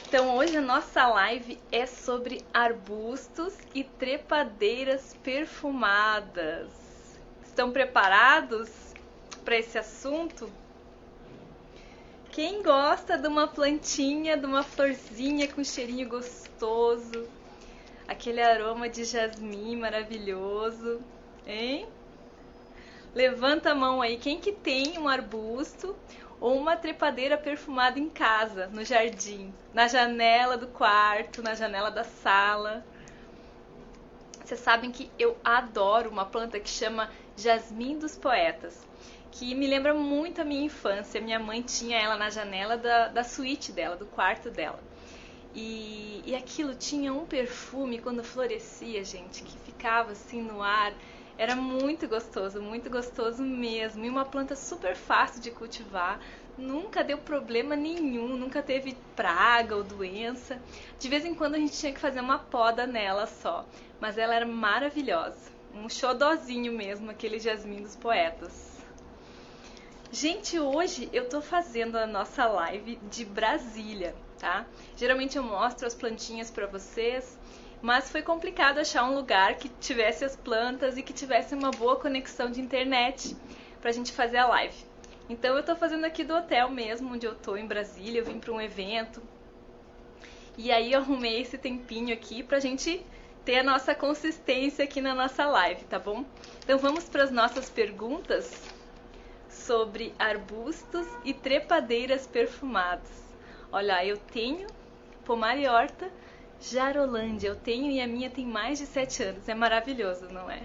Então hoje a nossa live é sobre arbustos e trepadeiras perfumadas. Estão preparados para esse assunto? Quem gosta de uma plantinha, de uma florzinha com cheirinho gostoso, aquele aroma de jasmim maravilhoso, hein? Levanta a mão aí, quem que tem um arbusto ou uma trepadeira perfumada em casa, no jardim, na janela do quarto, na janela da sala. Vocês sabem que eu adoro uma planta que chama Jasmim dos Poetas, que me lembra muito a minha infância. Minha mãe tinha ela na janela da suíte dela, do quarto dela. E aquilo tinha um perfume quando florescia, gente, que ficava assim no ar. Era muito gostoso mesmo. E uma planta super fácil de cultivar. Nunca deu problema nenhum, nunca teve praga ou doença. De vez em quando a gente tinha que fazer uma poda nela só. Mas ela era maravilhosa. Um xodozinho mesmo, aquele Jasmim dos Poetas. Gente, hoje eu tô fazendo a nossa live de Brasília, tá? Geralmente eu mostro as plantinhas pra vocês, mas foi complicado achar um lugar que tivesse as plantas e que tivesse uma boa conexão de internet pra gente fazer a live. Então eu tô fazendo aqui do hotel mesmo, onde eu tô em Brasília. Eu vim pra um evento e aí eu arrumei esse tempinho aqui pra gente ter a nossa consistência aqui na nossa live, tá bom? Então vamos para as nossas perguntas sobre arbustos e trepadeiras perfumadas. Olha, eu tenho pomar e horta Jarolândia, eu tenho, e a minha tem mais de 7 anos. É maravilhoso, não é?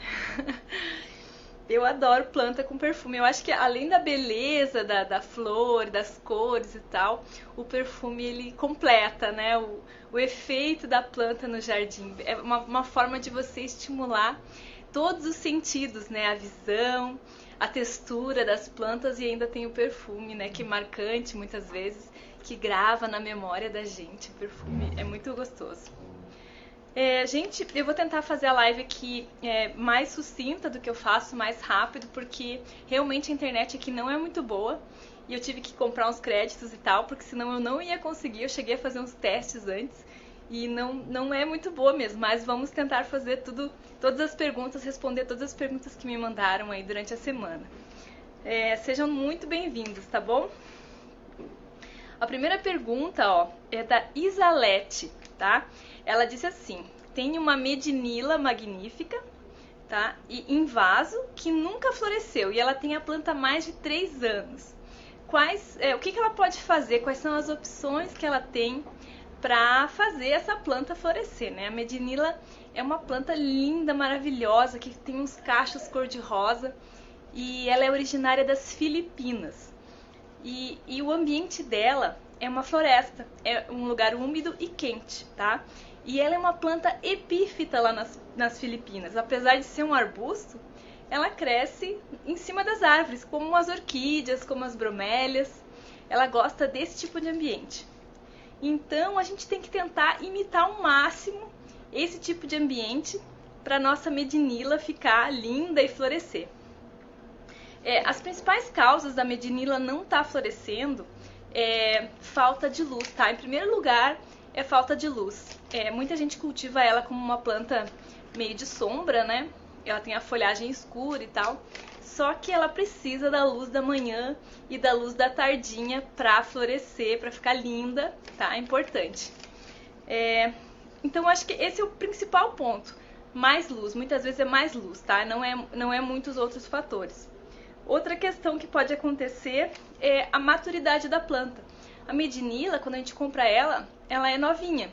Eu adoro planta com perfume. Eu acho que além da beleza da flor, das cores e tal, o perfume ele completa, né? O efeito da planta no jardim. É uma forma de você estimular todos os sentidos, né? A visão, a textura das plantas, e ainda tem o perfume, né? Que é marcante muitas vezes, que grava na memória da gente. O perfume é muito gostoso. Gente, eu vou tentar fazer a live aqui mais sucinta do que eu faço, mais rápido, porque realmente a internet aqui não é muito boa e eu tive que comprar uns créditos e tal, porque senão eu não ia conseguir. Eu cheguei a fazer uns testes antes e não é muito boa mesmo, mas vamos tentar fazer todas as perguntas, responder todas as perguntas que me mandaram aí durante a semana. Sejam muito bem-vindos, tá bom? A primeira pergunta, é da Isalete, tá? Ela disse assim: tem uma medinila magnífica, tá? E em vaso que nunca floresceu, e ela tem a planta há mais de 3 anos. O que ela pode fazer? Quais são as opções que ela tem para fazer essa planta florescer, né? A medinila é uma planta linda, maravilhosa, que tem uns cachos cor-de-rosa, e ela é originária das Filipinas. E o ambiente dela é uma floresta, é um lugar úmido e quente, tá? E ela é uma planta epífita lá nas Filipinas. Apesar de ser um arbusto, ela cresce em cima das árvores, como as orquídeas, como as bromélias. Ela gosta desse tipo de ambiente. Então a gente tem que tentar imitar ao máximo esse tipo de ambiente para nossa medinila ficar linda e florescer. As principais causas da medinila não estar florescendo é falta de luz, tá? Em primeiro lugar, é falta de luz. Muita gente cultiva ela como uma planta meio de sombra, né? Ela tem a folhagem escura e tal. Só que ela precisa da luz da manhã e da luz da tardinha para florescer, para ficar linda, tá? É importante. Então, acho que esse é o principal ponto. Mais luz, muitas vezes é mais luz, tá? Não é muitos outros fatores. Outra questão que pode acontecer é a maturidade da planta. A medinila, quando a gente compra ela é novinha.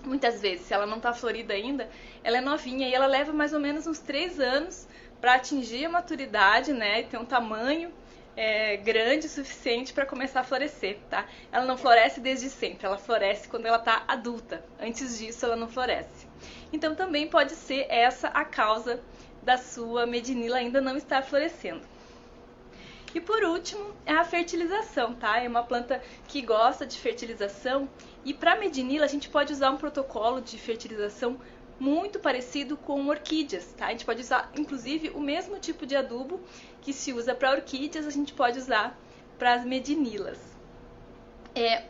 Muitas vezes, se ela não está florida ainda, ela é novinha e ela leva mais ou menos uns 3 anos para atingir a maturidade, né? E ter um tamanho grande o suficiente para começar a florescer, tá? Ela não floresce desde sempre, ela floresce quando ela está adulta. Antes disso, ela não floresce. Então, também pode ser essa a causa da sua medinila ainda não estar florescendo. E por último, é a fertilização, tá? É uma planta que gosta de fertilização, e para medinila a gente pode usar um protocolo de fertilização muito parecido com orquídeas, tá? A gente pode usar, inclusive, o mesmo tipo de adubo que se usa para orquídeas, a gente pode usar para as medinilas.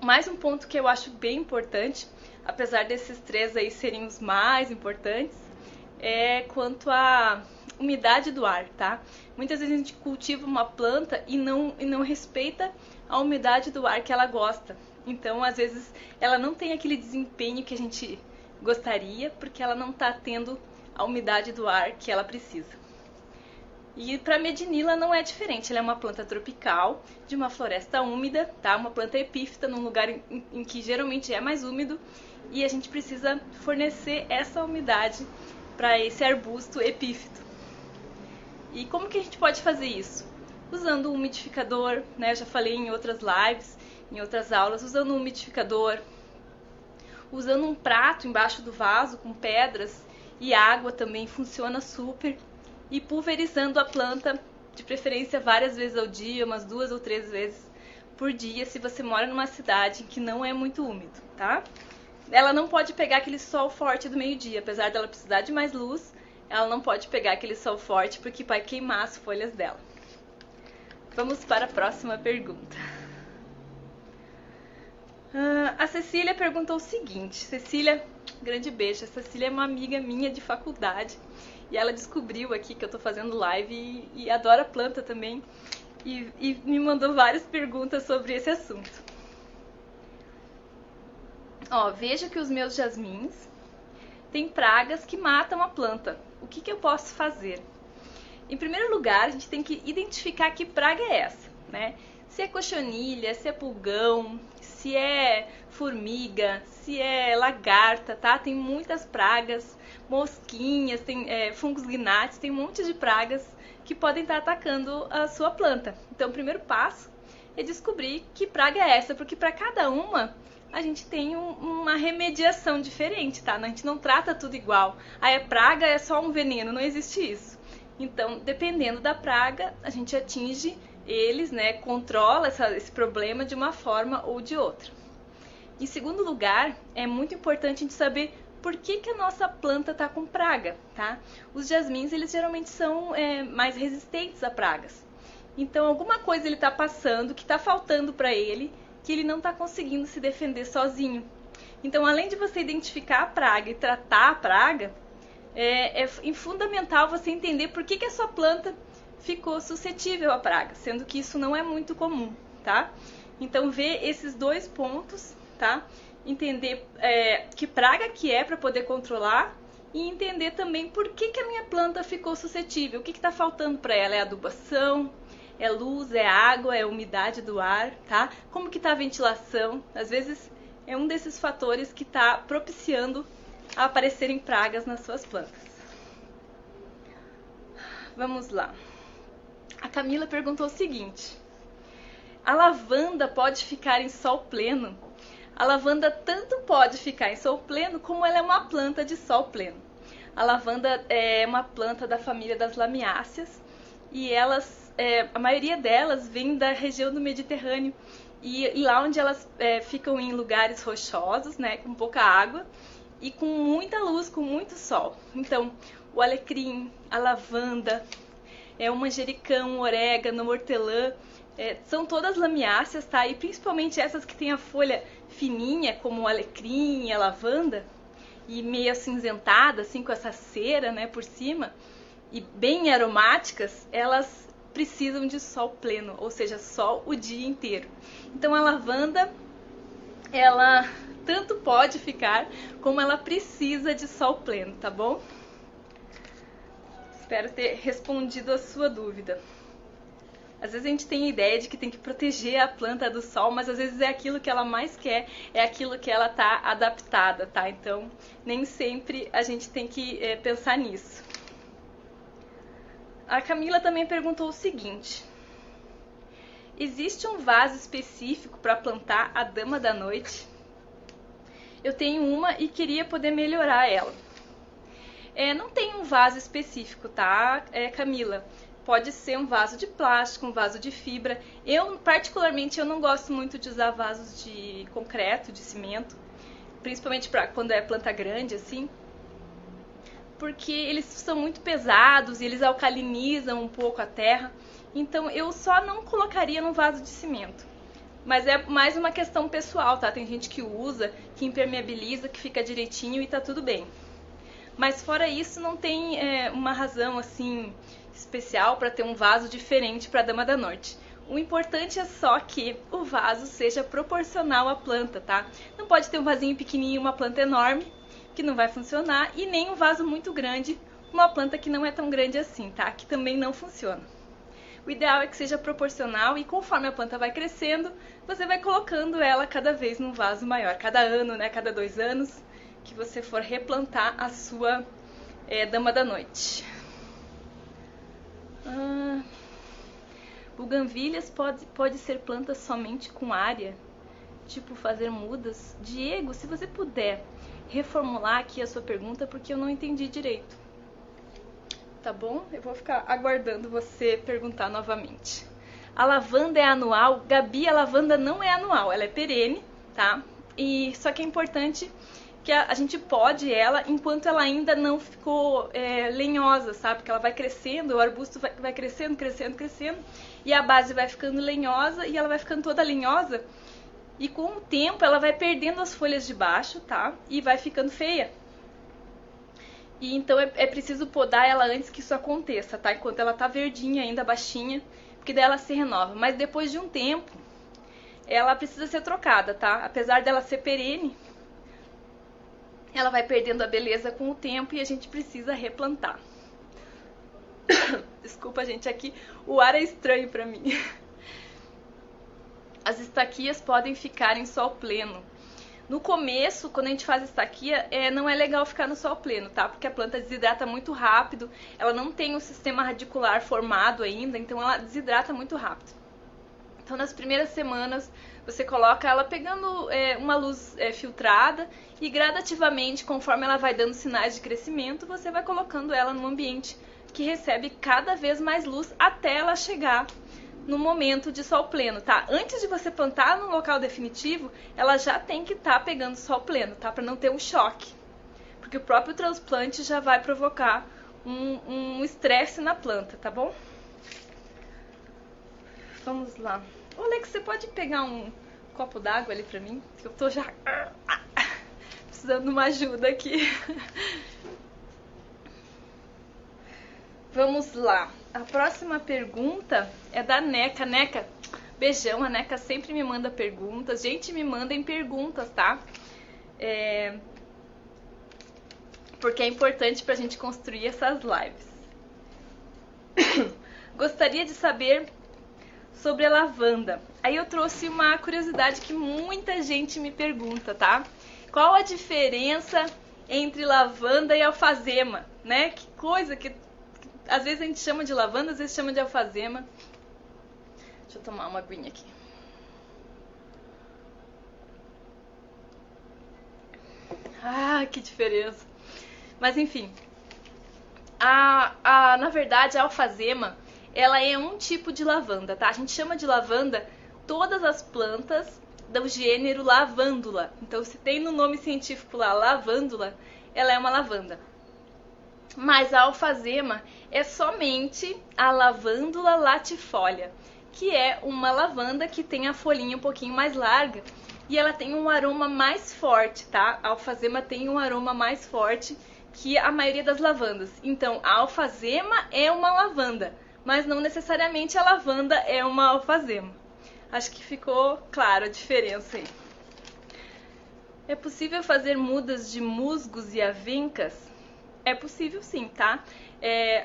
Mais um ponto que eu acho bem importante, apesar desses três aí serem os mais importantes, é quanto à umidade do ar, tá? Muitas vezes a gente cultiva uma planta e não respeita a umidade do ar que ela gosta. Então, às vezes, ela não tem aquele desempenho que a gente gostaria, porque ela não está tendo a umidade do ar que ela precisa. E para a medinila não é diferente, ela é uma planta tropical, de uma floresta úmida, tá? Uma planta epífita, num lugar em que geralmente é mais úmido, e a gente precisa fornecer essa umidade para esse arbusto epífito. E como que a gente pode fazer isso? Usando um umidificador, né? Eu já falei em outras lives, em outras aulas, usando um umidificador, usando um prato embaixo do vaso com pedras e água também funciona super. E pulverizando a planta, de preferência várias vezes ao dia, umas 2 ou 3 vezes por dia, se você mora numa cidade que não é muito úmido, tá? Ela não pode pegar aquele sol forte do meio-dia, apesar dela precisar de mais luz, ela não pode pegar aquele sol forte porque vai queimar as folhas dela. Vamos para a próxima pergunta. A Cecília perguntou o seguinte, Cecília, grande beijo, a Cecília é uma amiga minha de faculdade e ela descobriu aqui que eu tô fazendo live e adora planta também e me mandou várias perguntas sobre esse assunto. Vejo que os meus jasmins têm pragas que matam a planta. O que eu posso fazer? Em primeiro lugar, a gente tem que identificar que praga é essa, né? Se é cochonilha, se é pulgão, se é formiga, se é lagarta, tá? Tem muitas pragas, mosquinhas, tem fungos gnats, tem um monte de pragas que podem estar atacando a sua planta. Então, o primeiro passo é descobrir que praga é essa, porque para cada uma a gente tem uma remediação diferente, tá? A gente não trata tudo igual. Praga é só um veneno, não existe isso. Então, dependendo da praga, a gente atinge eles, né, controla esse problema de uma forma ou de outra. Em segundo lugar, é muito importante a gente saber por que a nossa planta está com praga, tá? Os jasmins, eles geralmente são mais resistentes a pragas. Então, alguma coisa ele está passando, que está faltando para ele, que ele não está conseguindo se defender sozinho. Então, além de você identificar a praga e tratar a praga, é fundamental você entender por que a sua planta ficou suscetível à praga, sendo que isso não é muito comum, tá? Então, ver esses dois pontos, tá? Entender que praga que é para poder controlar e entender também por que a minha planta ficou suscetível, o que está faltando para ela, é adubação, é luz, é água, é umidade do ar, tá? Como que está a ventilação? Às vezes é um desses fatores que está propiciando a aparecerem pragas nas suas plantas. Vamos lá. A Camila perguntou o seguinte: a lavanda pode ficar em sol pleno? A lavanda tanto pode ficar em sol pleno como ela é uma planta de sol pleno. A lavanda é uma planta da família das lamiáceas e a maioria delas vem da região do Mediterrâneo e lá onde elas ficam em lugares rochosos, né, com pouca água e com muita luz, com muito sol. Então, o alecrim, a lavanda, o manjericão, o orégano, o hortelã, são todas lamiáceas, tá? E principalmente essas que têm a folha fininha, como o alecrim e a lavanda, e meio acinzentada, assim, com essa cera, né, por cima, e bem aromáticas, elas precisam de sol pleno, ou seja, sol o dia inteiro. Então, a lavanda, ela tanto pode ficar, como ela precisa de sol pleno, tá bom? Espero ter respondido a sua dúvida. Às vezes a gente tem a ideia de que tem que proteger a planta do sol, mas às vezes é aquilo que ela mais quer, é aquilo que ela está adaptada, tá? Então, nem sempre a gente tem que pensar nisso. A Camila também perguntou o seguinte: existe um vaso específico para plantar a dama da noite? Eu tenho uma e queria poder melhorar ela. Não tem um vaso específico, tá, Camila? Pode ser um vaso de plástico, um vaso de fibra. Particularmente, eu não gosto muito de usar vasos de concreto, de cimento, principalmente para quando é planta grande, assim, porque eles são muito pesados e eles alcalinizam um pouco a terra. Então, eu só não colocaria num vaso de cimento. Mas é mais uma questão pessoal, tá? Tem gente que usa, que impermeabiliza, que fica direitinho e tá tudo bem. Mas fora isso, não tem uma razão assim especial para ter um vaso diferente para a Dama da Noite. O importante é só que o vaso seja proporcional à planta, tá? Não pode ter um vasinho pequenininho e uma planta enorme, que não vai funcionar, e nem um vaso muito grande, uma planta que não é tão grande assim, tá? Que também não funciona. O ideal é que seja proporcional e conforme a planta vai crescendo, você vai colocando ela cada vez num vaso maior. Cada ano, né? Cada 2 anos que você for replantar a sua Dama da Noite. Buganvílias pode ser planta somente com área? Tipo, fazer mudas? Diego, se você puder reformular aqui a sua pergunta, porque eu não entendi direito. Tá bom? Eu vou ficar aguardando você perguntar novamente. A lavanda é anual? Gabi, a lavanda não é anual, ela é perene, tá? E só que é importante que a gente pode ela enquanto ela ainda não ficou lenhosa, sabe? Porque ela vai crescendo, o arbusto vai crescendo, crescendo, crescendo, e a base vai ficando lenhosa e ela vai ficando toda lenhosa. E com o tempo ela vai perdendo as folhas de baixo, tá? E vai ficando feia. E então é preciso podar ela antes que isso aconteça, tá? Enquanto ela tá verdinha ainda, baixinha, porque daí ela se renova. Mas depois de um tempo, ela precisa ser trocada, tá? Apesar dela ser perene, ela vai perdendo a beleza com o tempo e a gente precisa replantar. Desculpa, gente, aqui o ar é estranho pra mim. As estaquias podem ficar em sol pleno. No começo, quando a gente faz estaquia, não é legal ficar no sol pleno, tá? Porque a planta desidrata muito rápido, ela não tem o sistema radicular formado ainda, então ela desidrata muito rápido. Então, nas primeiras semanas, você coloca ela pegando uma luz filtrada e gradativamente, conforme ela vai dando sinais de crescimento, você vai colocando ela num ambiente que recebe cada vez mais luz até ela chegar no momento de sol pleno, tá? Antes de você plantar no local definitivo, ela já tem que estar pegando sol pleno, tá? Para não ter um choque. Porque o próprio transplante já vai provocar um estresse na planta, tá bom? Vamos lá. Ô, Alex, você pode pegar um copo d'água ali pra mim? Que eu tô já precisando de uma ajuda aqui. Vamos lá. A próxima pergunta é da Neca. Neca, beijão. A Neca sempre me manda perguntas. Gente, me mandem perguntas, tá? Porque é importante pra gente construir essas lives. Gostaria de saber sobre a lavanda. Aí eu trouxe uma curiosidade que muita gente me pergunta, tá? Qual a diferença entre lavanda e alfazema, né? Que coisa que às vezes a gente chama de lavanda, às vezes chama de alfazema. Deixa eu tomar uma aguinha aqui. Ah, que diferença. Mas enfim, na verdade a alfazema, ela é um tipo de lavanda, tá? A gente chama de lavanda todas as plantas do gênero lavandula. Então, se tem no nome científico lá lavandula, ela é uma lavanda. Mas a alfazema é somente a lavandula latifolia, que é uma lavanda que tem a folhinha um pouquinho mais larga e ela tem um aroma mais forte, tá? A alfazema tem um aroma mais forte que a maioria das lavandas. Então, a alfazema é uma lavanda, mas não necessariamente a lavanda é uma alfazema. Acho que ficou claro a diferença aí. É possível fazer mudas de musgos e avencas? É possível sim, tá?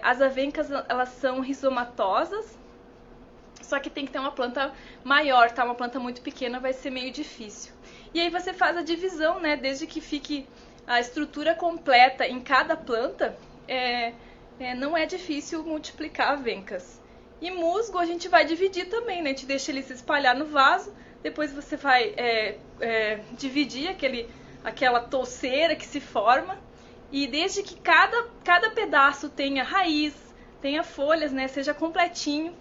As avencas, elas são rizomatosas, só que tem que ter uma planta maior, tá? Uma planta muito pequena vai ser meio difícil. E aí você faz a divisão, né? Desde que fique a estrutura completa em cada planta, não é difícil multiplicar avencas. E musgo a gente vai dividir também, né? A gente deixa ele se espalhar no vaso, depois você vai dividir aquela touceira que se forma. E desde que cada pedaço tenha raiz, tenha folhas, né, seja completinho,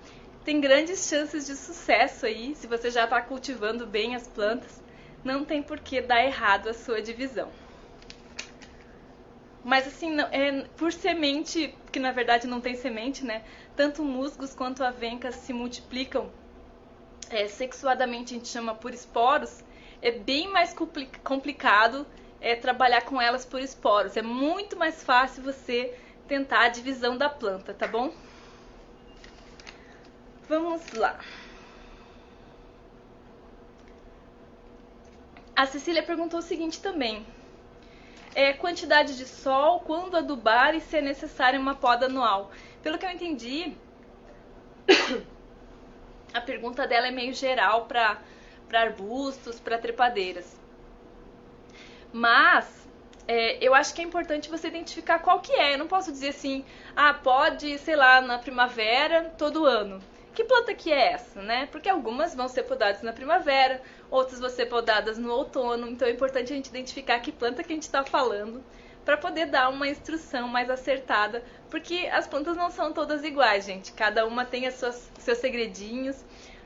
tem grandes chances de sucesso aí. Se você já está cultivando bem as plantas, não tem por que dar errado a sua divisão. Mas assim, por semente, que na verdade não tem semente, né, tanto musgos quanto avencas se multiplicam sexuadamente a gente chama por esporos, é bem mais complicado trabalhar com elas por esporos. É muito mais fácil você tentar a divisão da planta, tá bom? Vamos lá. A Cecília perguntou o seguinte também. Quantidade de sol, quando adubar e se é necessária uma poda anual. Pelo que eu entendi, a pergunta dela é meio geral para arbustos, para trepadeiras. Mas eu acho que é importante você identificar qual que é. Eu não posso dizer assim, pode, sei lá, na primavera, todo ano. Que planta que é essa, né? Porque algumas vão ser podadas na primavera, outras vão ser podadas no outono. Então é importante a gente identificar que planta que a gente está falando para poder dar uma instrução mais acertada, porque as plantas não são todas iguais, gente. Cada uma tem seus segredinhos,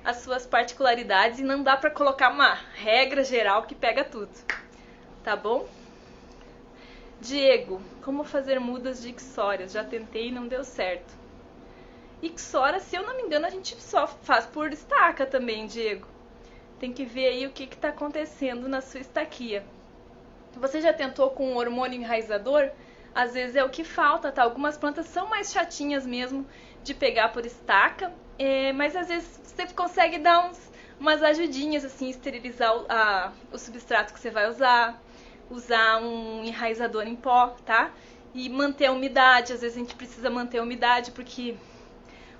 as suas particularidades e não dá para colocar uma regra geral que pega tudo, tá bom? Diego, como fazer mudas de ixórias? Já tentei e não deu certo. Ixora, se eu não me engano, a gente só faz por estaca também, Diego. Tem que ver aí o que está acontecendo na sua estaquia. Você já tentou com um hormônio enraizador? Às vezes é o que falta, tá? Algumas plantas são mais chatinhas mesmo de pegar por estaca, mas às vezes você consegue dar umas ajudinhas, assim, esterilizar o substrato que você vai usar um enraizador em pó, tá? E manter a umidade. Às vezes a gente precisa manter a umidade porque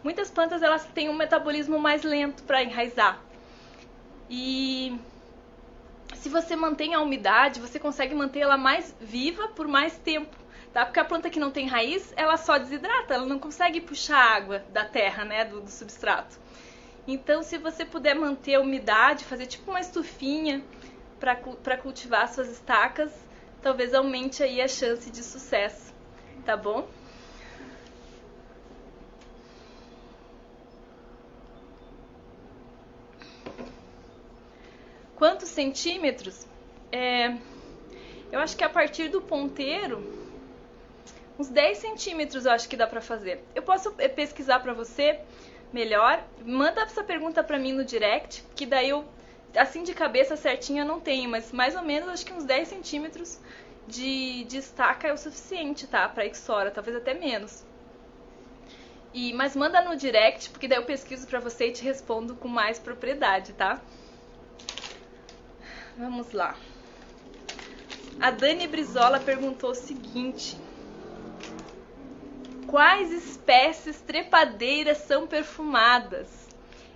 muitas plantas elas têm um metabolismo mais lento para enraizar. E se você mantém a umidade, você consegue manter ela mais viva por mais tempo, tá? Porque a planta que não tem raiz, ela só desidrata, ela não consegue puxar água da terra, né, do substrato. Então, se você puder manter a umidade, fazer tipo uma estufinha para cultivar suas estacas, talvez aumente aí a chance de sucesso, tá bom? Quantos centímetros? Eu acho que a partir do ponteiro, uns 10 centímetros eu acho que dá pra fazer. Eu posso pesquisar pra você melhor. Manda essa pergunta pra mim no direct, que daí eu, assim de cabeça certinha, eu não tenho, mas mais ou menos acho que uns 10 centímetros de estaca é o suficiente, tá? Pra ixora, talvez até menos. Mas manda no direct, porque daí eu pesquiso pra você e te respondo com mais propriedade, tá? Vamos lá. A Dani Brizola perguntou o seguinte: quais espécies trepadeiras são perfumadas?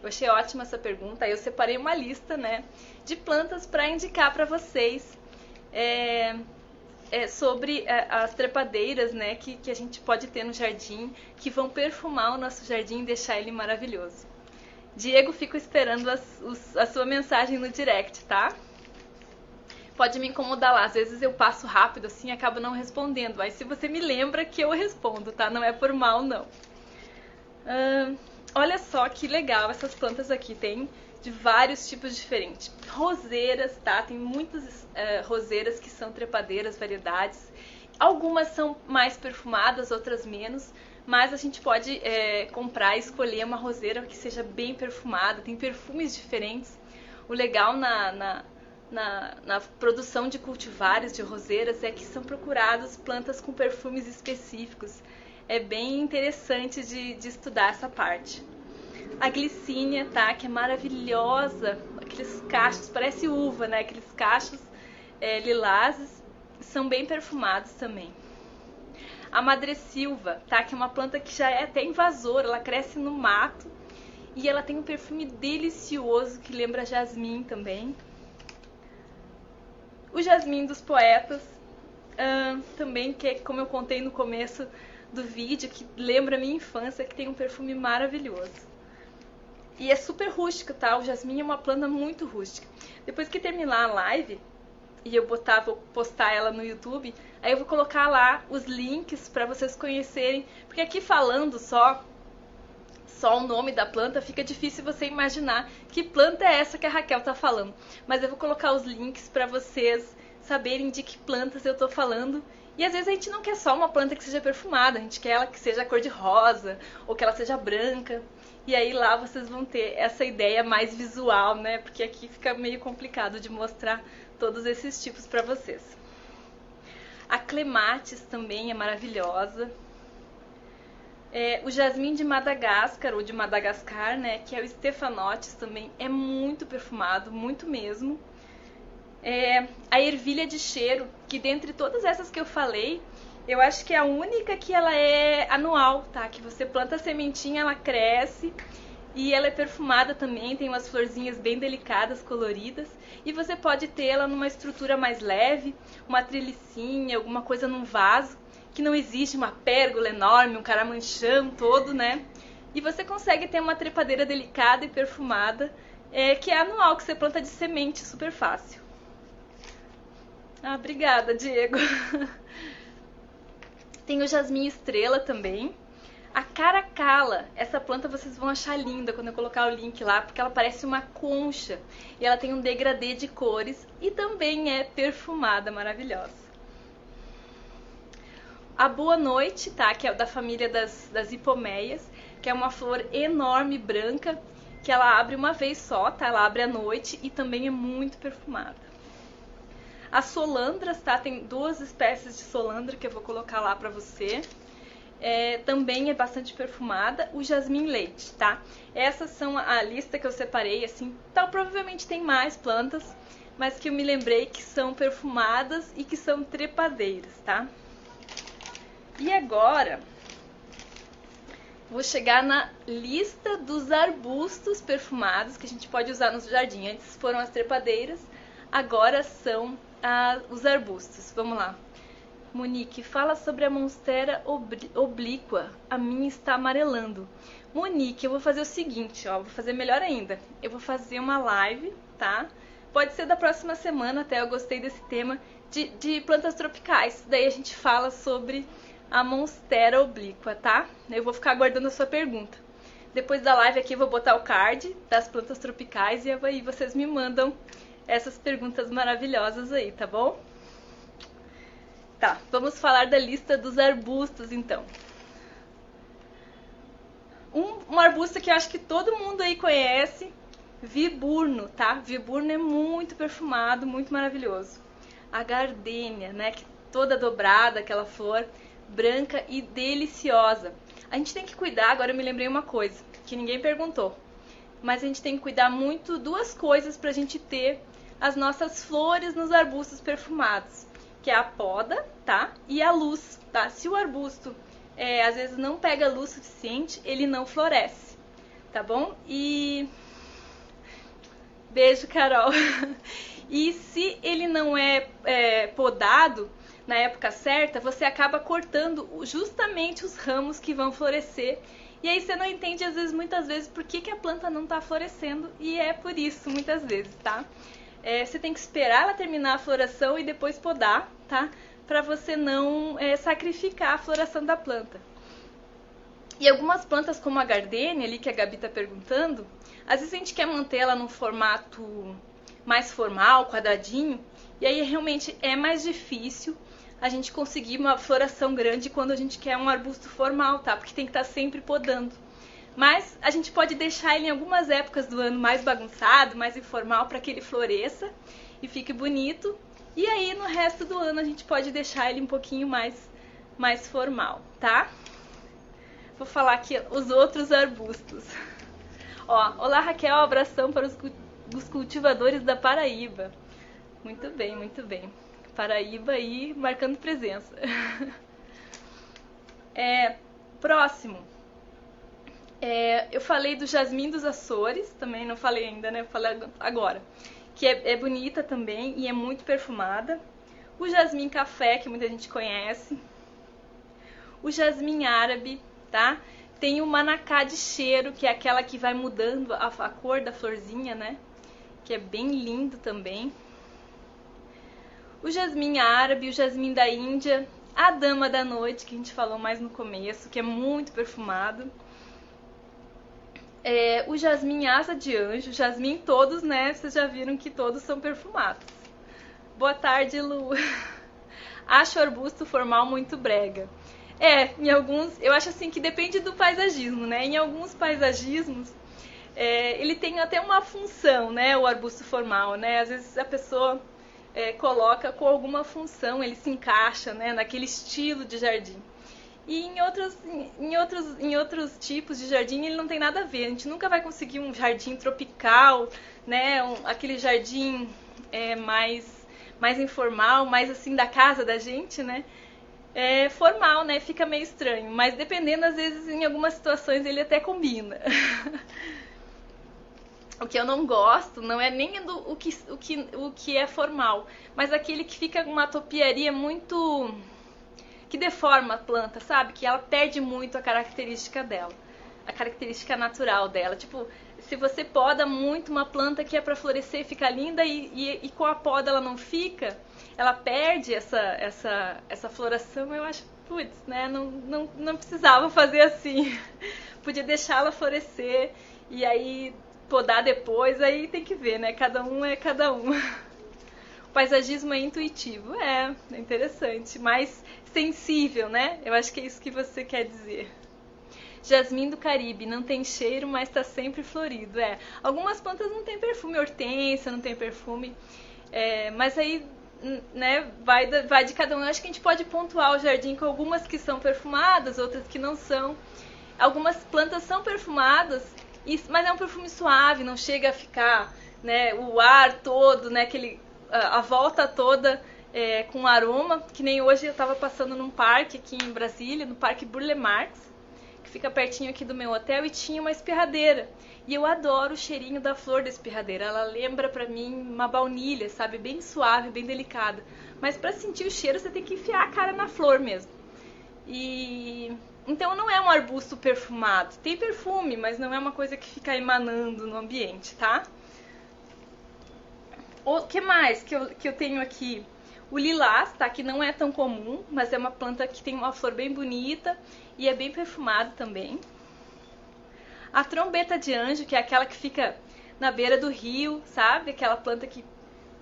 Eu achei ótima essa pergunta. Aí eu separei uma lista, né, de plantas para indicar para vocês sobre as trepadeiras, né, que a gente pode ter no jardim, que vão perfumar o nosso jardim e deixar ele maravilhoso. Diego, fico esperando a sua mensagem no direct, tá? Pode me incomodar lá, às vezes eu passo rápido assim e acabo não respondendo, mas se você me lembra que eu respondo, tá? Não é por mal, não. Olha só que legal essas plantas aqui, tem de vários tipos diferentes. Roseiras, tá? Tem muitas roseiras que são trepadeiras, variedades. Algumas são mais perfumadas, outras menos, mas a gente pode comprar e escolher uma roseira que seja bem perfumada, tem perfumes diferentes. O legal na produção de cultivares de roseiras é que são procuradas plantas com perfumes específicos. É bem interessante de estudar essa parte. A glicínia, tá? Que é maravilhosa. Aqueles cachos, parece uva, né? Aqueles cachos lilazes, são bem perfumados também. A madressilva, tá? Que é uma planta que já é até invasora, ela cresce no mato e ela tem um perfume delicioso que lembra jasmim também. O jasmim dos poetas, também, que é como eu contei no começo do vídeo, que lembra a minha infância, que tem um perfume maravilhoso. E é super rústico, tá? O jasmim é uma planta muito rústica. Depois que terminar a live, e eu vou postar ela no YouTube, aí eu vou colocar lá os links para vocês conhecerem, porque aqui falando só o nome da planta, fica difícil você imaginar que planta é essa que a Raquel tá falando. Mas eu vou colocar os links para vocês saberem de que plantas eu tô falando. E às vezes a gente não quer só uma planta que seja perfumada, a gente quer ela que seja cor de rosa, ou que ela seja branca. E aí lá vocês vão ter essa ideia mais visual, né? Porque aqui fica meio complicado de mostrar todos esses tipos para vocês. A clematis também é maravilhosa. O jasmim de Madagascar, ou de Madagascar, né? Que é o Stephanotis também, é muito perfumado, muito mesmo. A ervilha de cheiro, que dentre todas essas que eu falei, eu acho que é a única que ela é anual, tá? Que você planta a sementinha, ela cresce e ela é perfumada também, tem umas florzinhas bem delicadas, coloridas. E você pode ter ela numa estrutura mais leve, uma trelicinha, alguma coisa num vaso, que não existe uma pérgola enorme, um caramanchão todo, né? E você consegue ter uma trepadeira delicada e perfumada, que é anual, que você planta de semente, super fácil. Ah, obrigada, Diego. Tem o jasmim estrela também. A caracala, essa planta vocês vão achar linda quando eu colocar o link lá, porque ela parece uma concha. E ela tem um degradê de cores e também é perfumada, maravilhosa. A boa noite, tá? Que é da família das hipomeias, que é uma flor enorme, branca, que ela abre uma vez só, tá? Ela abre à noite e também é muito perfumada. As solandras, tá? Tem 2 espécies de solandra que eu vou colocar lá pra você. Também é bastante perfumada. O jasmim leite, tá? Essas são a lista que eu separei, assim. Então, provavelmente tem mais plantas, mas que eu me lembrei que são perfumadas e que são trepadeiras, tá? E agora, vou chegar na lista dos arbustos perfumados que a gente pode usar no jardim. Antes foram as trepadeiras, agora são os arbustos. Vamos lá. Monique, fala sobre a monstera oblíqua. A minha está amarelando. Monique, eu vou fazer o seguinte, ó. Vou fazer melhor ainda. Eu vou fazer uma live, tá? Pode ser da próxima semana até. Eu gostei desse tema de plantas tropicais. Daí a gente fala sobre a monstera oblíqua, tá? Eu vou ficar aguardando a sua pergunta. Depois da live aqui eu vou botar o card das plantas tropicais e aí vocês me mandam essas perguntas maravilhosas aí, tá bom? Tá, vamos falar da lista dos arbustos, então. Um arbusto que eu acho que todo mundo aí conhece, viburno, tá? Viburno é muito perfumado, muito maravilhoso. A gardênia, né, que toda dobrada, aquela flor branca e deliciosa. A gente tem que cuidar, agora eu me lembrei uma coisa, que ninguém perguntou. Mas a gente tem que cuidar muito 2 coisas pra gente ter as nossas flores nos arbustos perfumados, que é a poda, tá? E a luz, tá? Se o arbusto às vezes não pega luz suficiente, ele não floresce, tá bom? E beijo, Carol. E se ele não é podado na época certa, você acaba cortando justamente os ramos que vão florescer. E aí você não entende, às vezes, muitas vezes, por que a planta não está florescendo. E é por isso, muitas vezes, tá? Você tem que esperar ela terminar a floração e depois podar, tá? Para você não sacrificar a floração da planta. E algumas plantas, como a gardênia, ali que a Gabi está perguntando, às vezes a gente quer manter ela num formato mais formal, quadradinho, e aí realmente é mais difícil a gente conseguir uma floração grande quando a gente quer um arbusto formal, tá? Porque tem que estar sempre podando. Mas a gente pode deixar ele em algumas épocas do ano mais bagunçado, mais informal, para que ele floresça e fique bonito. E aí no resto do ano a gente pode deixar ele um pouquinho mais formal, tá? Vou falar aqui os outros arbustos. Ó, olá Raquel, abração para os cultivadores da Paraíba. Muito bem, muito bem. Paraíba aí marcando presença. Próximo. Eu falei do jasmim dos Açores, também não falei ainda, né? Falei agora. Que é bonita também e é muito perfumada. O jasmim café, que muita gente conhece. O jasmim árabe, tá? Tem o manacá de cheiro, que é aquela que vai mudando a cor da florzinha, né? Que é bem lindo também. O jasmim árabe, o jasmim da Índia. A dama da noite, que a gente falou mais no começo, que é muito perfumado. O jasmim asa de anjo, jasmim todos, né? Vocês já viram que todos são perfumados. Boa tarde, Lu. Acho o arbusto formal muito brega. Em alguns, eu acho assim que depende do paisagismo, né? Em alguns paisagismos, ele tem até uma função, né? O arbusto formal, né? Às vezes a pessoa coloca com alguma função, ele se encaixa, né? Naquele estilo de jardim. E em outros tipos de jardim ele não tem nada a ver. A gente nunca vai conseguir um jardim tropical, né? Aquele jardim mais informal, mais assim da casa da gente, né? Formal, né? Fica meio estranho. Mas dependendo, às vezes, em algumas situações ele até combina. O que eu não gosto não é nem o que é formal, mas aquele que fica uma topiaria muito que deforma a planta, sabe? Que ela perde muito a característica dela, a característica natural dela. Tipo, se você poda muito uma planta que é para florescer e ficar linda e com a poda ela não fica, ela perde essa floração, eu acho, putz, né? Não precisava fazer assim. Podia deixá-la florescer e aí podar depois, aí tem que ver, né? Cada um é cada um. O paisagismo é intuitivo, é interessante, mais sensível, né? Eu acho que é isso que você quer dizer. Jasmim do Caribe, não tem cheiro, mas está sempre florido. Algumas plantas não tem perfume, hortênsia não tem perfume, mas aí, né, vai de cada um. Eu acho que a gente pode pontuar o jardim com algumas que são perfumadas, outras que não são. Algumas plantas são perfumadas, mas é um perfume suave, não chega a ficar, né, o ar todo, né, a volta toda com aroma, que nem hoje eu estava passando num parque aqui em Brasília, no Parque Burle Marx, que fica pertinho aqui do meu hotel, e tinha uma espirradeira. E eu adoro o cheirinho da flor da espirradeira. Ela lembra pra mim uma baunilha, sabe? Bem suave, bem delicada. Mas pra sentir o cheiro você tem que enfiar a cara na flor mesmo. Então não é um arbusto perfumado. Tem perfume, mas não é uma coisa que fica emanando no ambiente, tá? O que mais que eu tenho aqui? O lilás, tá? Que não é tão comum, mas é uma planta que tem uma flor bem bonita e é bem perfumada também. A trombeta de anjo, que é aquela que fica na beira do rio, sabe? Aquela planta que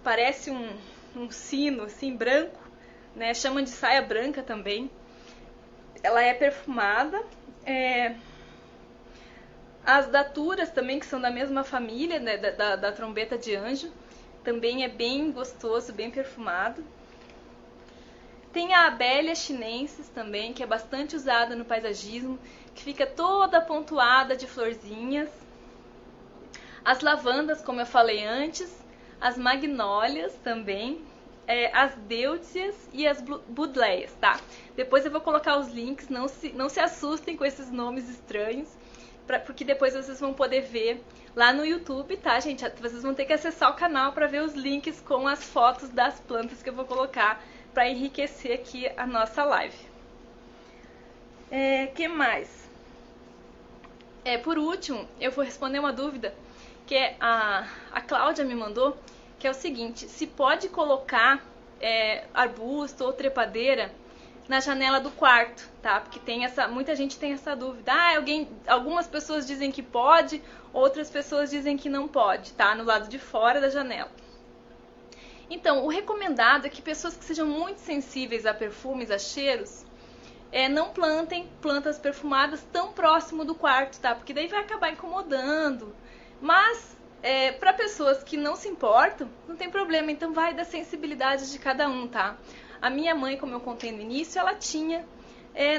parece um sino, assim, branco, né? Chamam de saia branca também. Ela é perfumada. As daturas também, que são da mesma família, né? da trombeta de anjo. Também é bem gostoso, bem perfumado. Tem a Abelha chinensis também, que é bastante usada no paisagismo, que fica toda pontuada de florzinhas. As lavandas, como eu falei antes, as magnólias também, as deutzias e as budleias, tá? Depois eu vou colocar os links, não se assustem com esses nomes estranhos, porque depois vocês vão poder ver lá no YouTube, tá, gente? Vocês vão ter que acessar o canal para ver os links com as fotos das plantas que eu vou colocar para enriquecer aqui a nossa live. Que mais? Por último, eu vou responder uma dúvida que a Cláudia me mandou, que é o seguinte: se pode colocar arbusto ou trepadeira na janela do quarto, tá? Porque muita gente tem essa dúvida. Algumas pessoas dizem que pode, outras pessoas dizem que não pode, tá? No lado de fora da janela. Então, o recomendado é que pessoas que sejam muito sensíveis a perfumes, a cheiros, não plantem plantas perfumadas tão próximo do quarto, tá? Porque daí vai acabar incomodando. Mas, para pessoas que não se importam, não tem problema. Então, vai da sensibilidade de cada um, tá? A minha mãe, como eu contei no início, ela tinha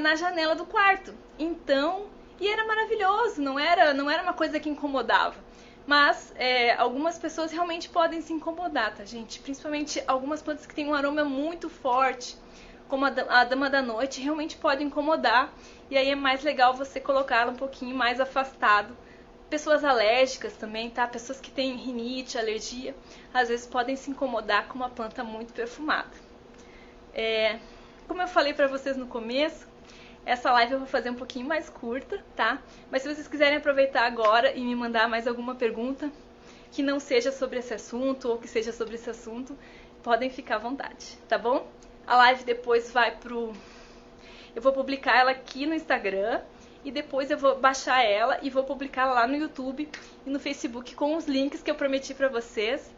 na janela do quarto. Então, e era maravilhoso, não era uma coisa que incomodava. Mas algumas pessoas realmente podem se incomodar, tá, gente? Principalmente algumas plantas que têm um aroma muito forte, como a dama da noite, realmente pode incomodar. E aí é mais legal você colocá-la um pouquinho mais afastado. Pessoas alérgicas também, tá? Pessoas que têm rinite, alergia, às vezes podem se incomodar com uma planta muito perfumada. Como eu falei pra vocês no começo, essa live eu vou fazer um pouquinho mais curta, tá? Mas se vocês quiserem aproveitar agora e me mandar mais alguma pergunta que não seja sobre esse assunto ou que seja sobre esse assunto, podem ficar à vontade, tá bom? A live depois vai eu vou publicar ela aqui no Instagram e depois eu vou baixar ela e vou publicar lá no YouTube e no Facebook com os links que eu prometi pra vocês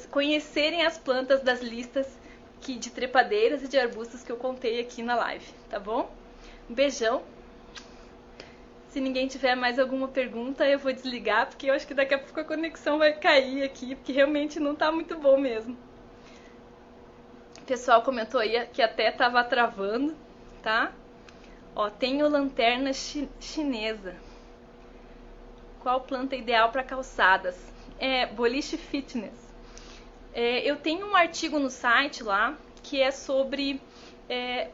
conhecerem as plantas das listas de trepadeiras e de arbustos que eu contei aqui na live, tá bom? Um beijão. Se ninguém tiver mais alguma pergunta, eu vou desligar, porque eu acho que daqui a pouco a conexão vai cair aqui, porque realmente não tá muito bom mesmo. O pessoal comentou aí que até tava travando, tá? Ó, tenho lanterna chinesa. Qual planta ideal para calçadas? Boliche Fitness. Eu tenho um artigo no site lá, que é sobre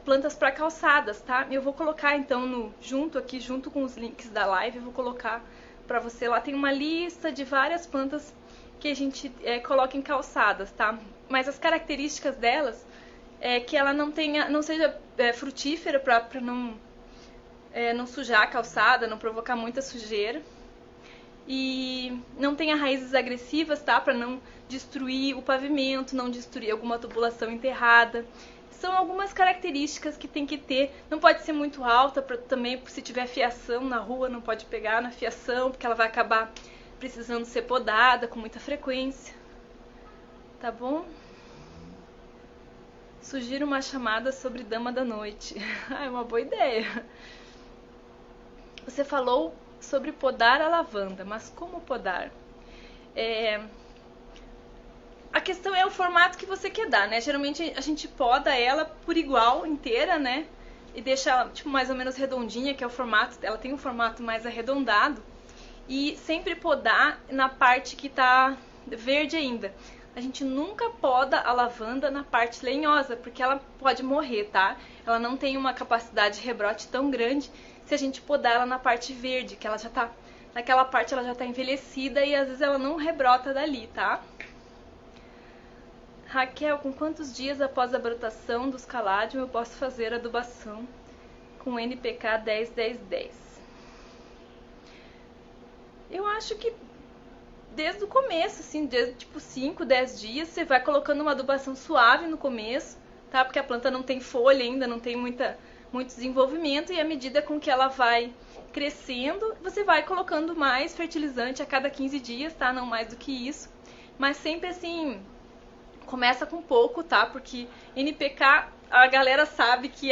plantas para calçadas, tá? Eu vou colocar então junto com os links da live, eu vou colocar para você. Lá tem uma lista de várias plantas que a gente coloca em calçadas, tá? Mas as características delas é que ela não seja frutífera para não sujar a calçada, não provocar muita sujeira. E não tenha raízes agressivas, tá? Para não destruir o pavimento, não destruir alguma tubulação enterrada. São algumas características que tem que ter. Não pode ser muito alta, também se tiver fiação na rua, não pode pegar na fiação, porque ela vai acabar precisando ser podada com muita frequência. Tá bom? Sugiro uma chamada sobre Dama da Noite. É uma boa ideia. Você falou sobre podar a lavanda, mas como podar? A questão é o formato que você quer dar, né? Geralmente a gente poda ela por igual, inteira, né? E deixa ela tipo, mais ou menos redondinha, que é o formato, ela tem um formato mais arredondado. E sempre podar na parte que tá verde ainda. A gente nunca poda a lavanda na parte lenhosa, porque ela pode morrer, tá? Ela não tem uma capacidade de rebrote tão grande se a gente podar ela na parte verde, que ela já tá... Naquela parte ela já tá envelhecida e às vezes ela não rebrota dali, tá? Raquel, com quantos dias após a brotação dos caládium eu posso fazer adubação com NPK 10-10-10? Eu acho que desde o começo, assim, desde tipo 5, 10 dias, você vai colocando uma adubação suave no começo, tá? Porque a planta não tem folha ainda, não tem muito desenvolvimento, e à medida com que ela vai crescendo, você vai colocando mais fertilizante a cada 15 dias, tá? Não mais do que isso. Mas sempre assim, começa com pouco, tá? Porque NPK, a galera sabe que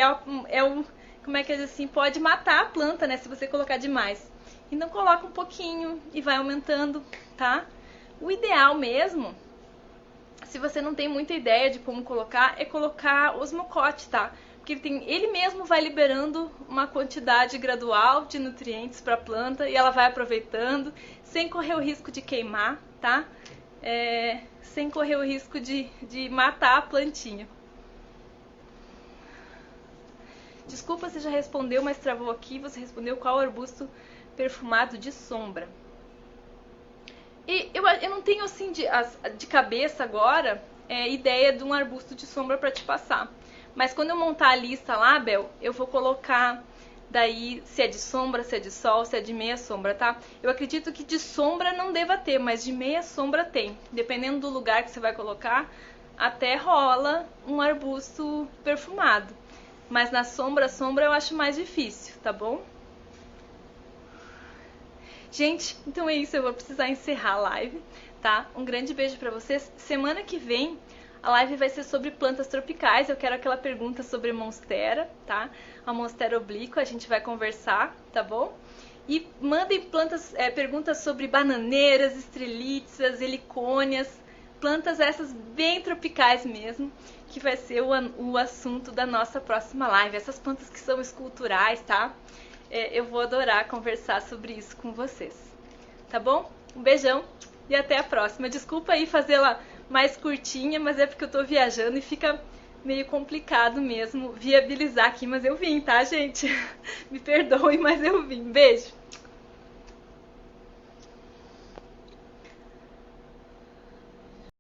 como é que diz assim, pode matar a planta, né? Se você colocar demais. Então coloca um pouquinho e vai aumentando, tá? O ideal mesmo, se você não tem muita ideia de como colocar, é colocar osmocote, tá? Porque ele mesmo vai liberando uma quantidade gradual de nutrientes para a planta e ela vai aproveitando, sem correr o risco de queimar, tá? Sem correr o risco de matar a plantinha. Desculpa se já respondeu, mas travou aqui. Você respondeu qual arbusto perfumado de sombra. E eu não tenho assim de cabeça agora ideia de um arbusto de sombra para te passar. Mas quando eu montar a lista lá, Bel, eu vou colocar daí se é de sombra, se é de sol, se é de meia sombra, tá? Eu acredito que de sombra não deva ter, mas de meia sombra tem. Dependendo do lugar que você vai colocar, até rola um arbusto perfumado. Mas na sombra eu acho mais difícil, tá bom? Gente, então é isso, eu vou precisar encerrar a live, tá? Um grande beijo pra vocês. Semana que vem a live vai ser sobre plantas tropicais. Eu quero aquela pergunta sobre monstera, tá? A monstera oblíqua, a gente vai conversar, tá bom? E mandem perguntas sobre bananeiras, estrelíceas, helicônias, plantas essas bem tropicais mesmo, que vai ser o assunto da nossa próxima live. Essas plantas que são esculturais, tá? Eu vou adorar conversar sobre isso com vocês, tá bom? Um beijão e até a próxima. Desculpa aí fazê-la mais curtinha, mas é porque eu tô viajando e fica meio complicado mesmo viabilizar aqui, mas eu vim, tá, gente? Me perdoem, mas eu vim. Beijo!